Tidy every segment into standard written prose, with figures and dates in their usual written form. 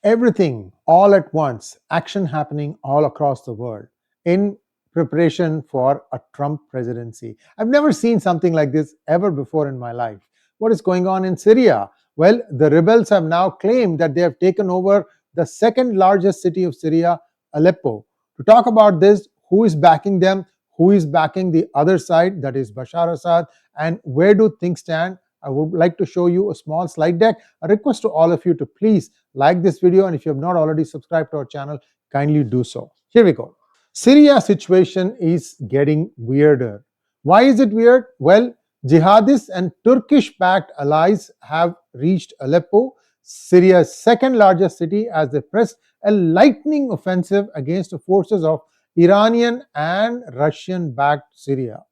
Everything all at once, action happening all across the world in preparation for a Trump presidency. I've never seen something like this ever before in my life. What is going on in Syria? Well, the rebels have now claimed that they have taken over the second largest city of Syria, Aleppo. To talk about this, who is backing them, who is backing the other side, that is Bashar Assad, and where do things stand, I would like to show you a small slide deck. A request to all of you to please like this video, and if you have not already subscribed to our channel, kindly do so. Here we go. Syria situation is getting weirder. Why is it weird? Well, jihadists and Turkish-backed allies have reached Aleppo, Syria's second largest city, as they press a lightning offensive against the forces of Iranian and Russian-backed Syria.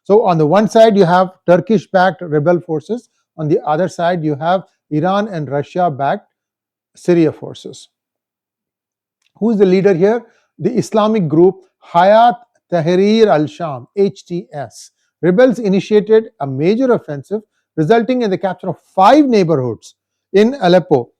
So on the one side, you have Turkish-backed rebel forces. On the other side, you have Iran and Russia-backed Syria forces. Who is the leader here? The Islamic group Hayat Tahrir al-Sham, HTS. Rebels initiated a major offensive resulting in the capture of 5 neighborhoods in Aleppo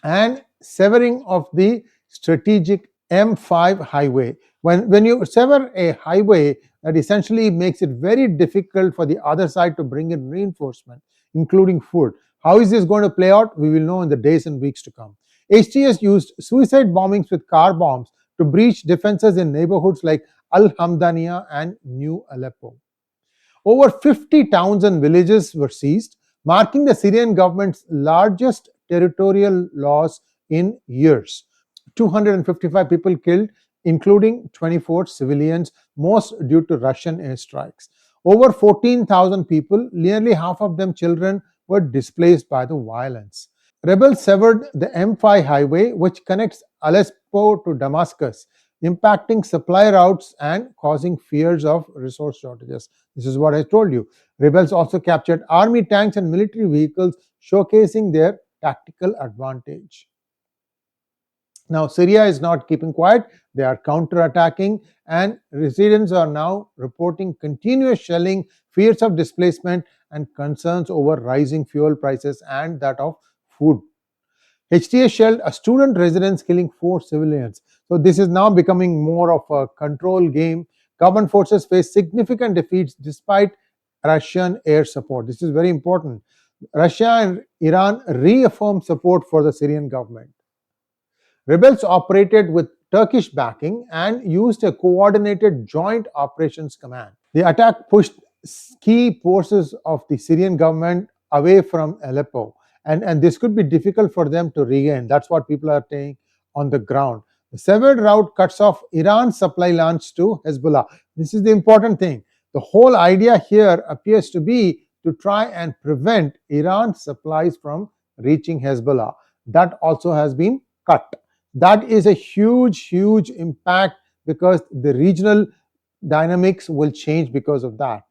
and severing of the strategic M5 highway. When you sever a highway, that essentially makes it very difficult for the other side to bring in reinforcement, including food. How is this going to play out? We will know in the days and weeks to come. HTS used suicide bombings with car bombs to breach defenses in neighborhoods like Al-Hamdaniya and New Aleppo. Over 50 towns and villages were seized, marking the Syrian government's largest territorial loss in years. 255 people killed, including 24 civilians, most due to Russian airstrikes. Over 14,000 people, nearly half of them children, were displaced by the violence. Rebels severed the M5 highway, which connects Aleppo to Damascus, impacting supply routes and causing fears of resource shortages. This is what I told you. Rebels also captured army tanks and military vehicles, showcasing their tactical advantage. Now, Syria is not keeping quiet. They are counterattacking, and residents are now reporting continuous shelling, fears of displacement, and concerns over rising fuel prices and that of food. HTS shelled a student residence, killing 4 civilians. So this is now becoming more of a control game. Government forces face significant defeats despite Russian air support. This is very important. Russia and Iran reaffirmed support for the Syrian government. Rebels operated with Turkish backing and used a coordinated joint operations command. The attack pushed key forces of the Syrian government away from Aleppo, and this could be difficult for them to regain. That's what people are saying on the ground. The severed route cuts off Iran's supply lanes to Hezbollah. This is the important thing. The whole idea here appears to be to try and prevent Iran's supplies from reaching Hezbollah. That also has been cut. That is a huge impact because the regional dynamics will change because of that.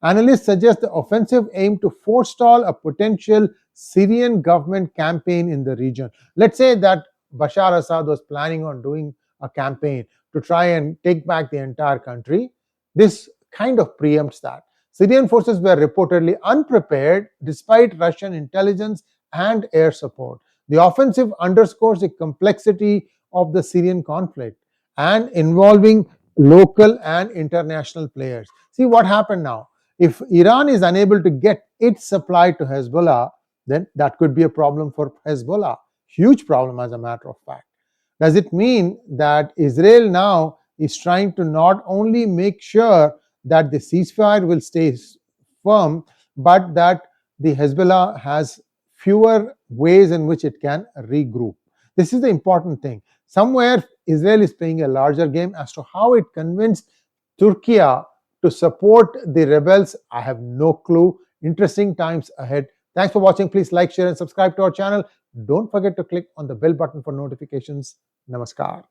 Analysts suggest the offensive aimed to forestall a potential Syrian government campaign in the region. Let's say that Bashar Assad was planning on doing a campaign to try and take back the entire country. This kind of preempts that. Syrian forces were reportedly unprepared despite Russian intelligence and air support. The offensive underscores the complexity of the Syrian conflict and involving local and international players. See what happened now. If Iran is unable to get its supply to Hezbollah, then that could be a problem for Hezbollah. Huge problem, as a matter of fact. Does it mean that Israel now is trying to not only make sure that the ceasefire will stay firm, but that the Hezbollah has fewer ways in which it can regroup? This is the important thing. Somewhere Israel is playing a larger game. As to how it convinced Turkey to support the rebels, I have no clue. Interesting times ahead. Thanks for watching. Please like, share, and subscribe to our channel. Don't forget to click on the bell button for notifications. Namaskar.